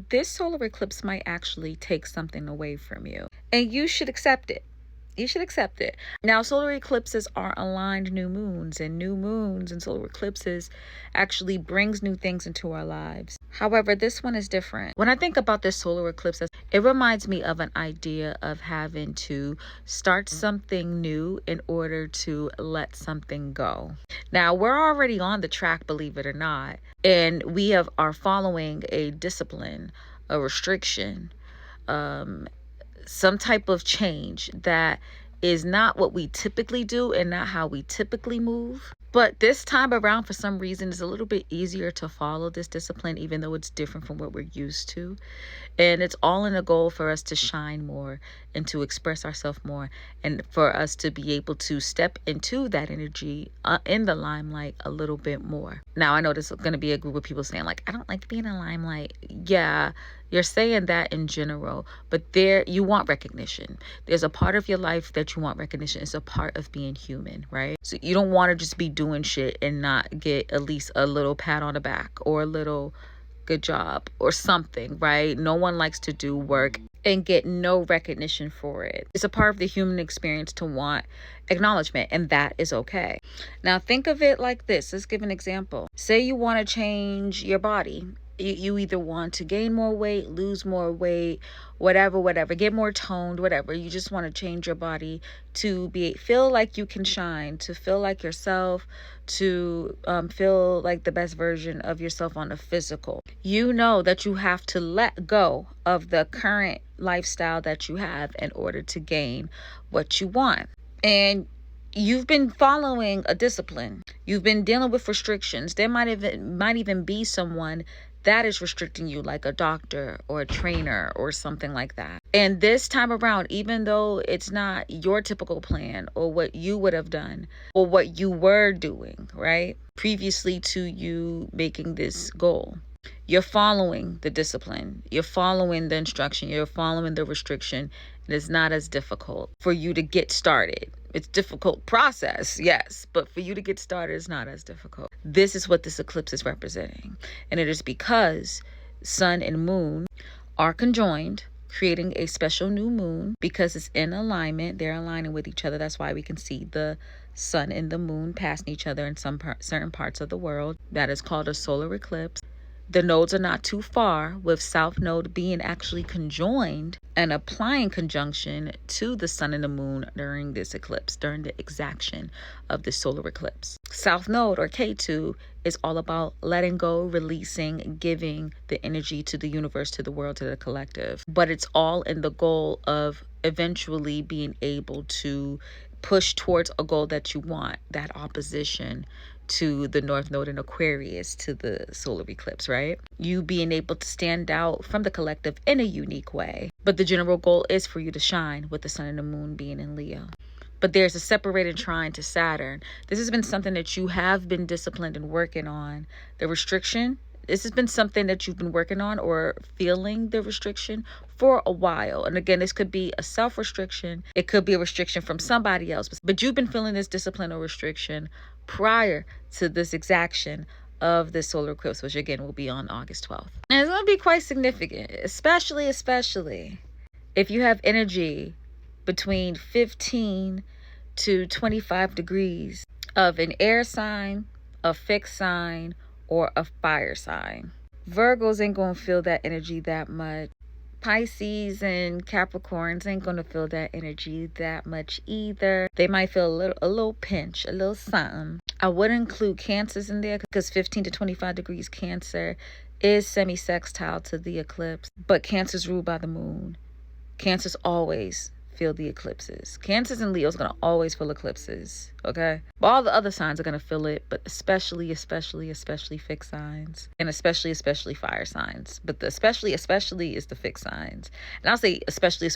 this solar eclipse might actually take something away from you, and you should accept it. You should accept it. Now, solar eclipses are aligned new moons, and new moons and solar eclipses actually brings new things into our lives. However, this one is different. When I think about this solar eclipse, it reminds me of an idea of having to start something new in order to let something go. Now, we're already on the track, believe it or not, and we are following a discipline, a restriction, some type of change that is not what we typically do and not how we typically move. But this time around, for some reason, it's a little bit easier to follow this discipline, even though it's different from what we're used to. And it's all in a goal for us to shine more and to express ourselves more, and for us to be able to step into that energy in the limelight a little bit more. Now, I know there's going to be a group of people saying, like, I don't like being in the limelight. Yeah, you're saying that in general, but you want recognition. There's a part of your life that you want recognition. It's a part of being human, right? So you don't want to just be doing shit and not get at least a little pat on the back or a little good job or something, right? No one likes to do work and get no recognition for it. It's a part of the human experience to want acknowledgement, and that is okay. Now, think of it like this. Let's give an example. Say you want to change your body. You either want to gain more weight, lose more weight, whatever, get more toned, whatever. You just want to change your body to feel like you can shine, to feel like yourself, to feel like the best version of yourself on the physical. You know that you have to let go of the current lifestyle that you have in order to gain what you want. And you've been following a discipline. You've been dealing with restrictions. There might even be someone that is restricting you, like a doctor or a trainer or something like that. And this time around, even though it's not your typical plan or what you would have done or what you were doing, right, previously to you making this goal, you're following the discipline, you're following the instruction, you're following the restriction, and it's not as difficult for you to get started. It's a difficult process, yes, but for you to get started, it's not as difficult. This is what this eclipse is representing. And it is because sun and moon are conjoined, creating a special new moon because it's in alignment. They're aligning with each other. That's why we can see the sun and the moon passing each other in certain parts of the world. That is called a solar eclipse. The nodes are not too far, with south node being actually conjoined and applying conjunction to the sun and the moon during this eclipse, during the exaction of the solar eclipse. South node, or K2, is all about letting go, releasing, giving the energy to the universe, to the world, to the collective. But it's all in the goal of eventually being able to push towards a goal that you want, that opposition to the North Node in Aquarius, to the solar eclipse, right? You being able to stand out from the collective in a unique way. But the general goal is for you to shine, with the sun and the moon being in Leo. But there's a separated trine to Saturn. This has been something that you have been disciplined and working on. The restriction, this has been something that you've been working on or feeling the restriction for a while. And again, this could be a self-restriction. It could be a restriction from somebody else. But you've been feeling this discipline or restriction prior to this exaction of this solar eclipse, which again will be on August 12th. And it's going to be quite significant, especially if you have energy between 15 to 25 degrees of an air sign, a fixed sign, or a fire sign. Virgos ain't going to feel that energy that much. Pisces and Capricorns ain't going to feel that energy that much either. They might feel a little pinch, a little something. I would include Cancers in there because 15 to 25 degrees Cancer is semi-sextile to the eclipse. But Cancer's ruled by the moon. Cancers always feel the eclipses. Cancers and Leo's going to always feel eclipses, okay? But all the other signs are going to feel it, but especially fixed signs, and especially fire signs. But the especially is the fixed signs. And I'll say especially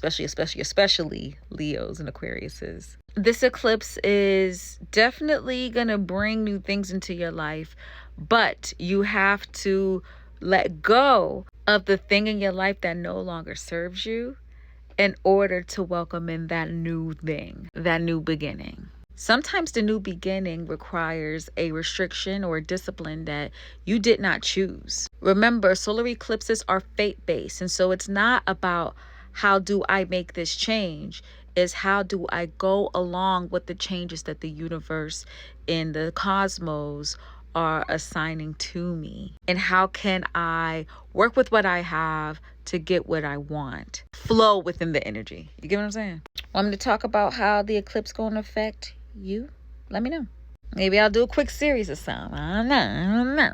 Leos and Aquariuses. This eclipse is definitely going to bring new things into your life, but you have to let go of the thing in your life that no longer serves you in order to welcome in that new thing, that new beginning. Sometimes the new beginning requires a restriction or a discipline that you did not choose. Remember, solar eclipses are fate-based, and so it's not about how do I make this change, is how do I go along with the changes that the universe and the cosmos are assigning to me, and how can I work with what I have to get what I want, flow within the energy. You get what I'm saying? Want me to talk about how the eclipse going to affect you? Let me know. Maybe I'll do a quick series or something. I don't know.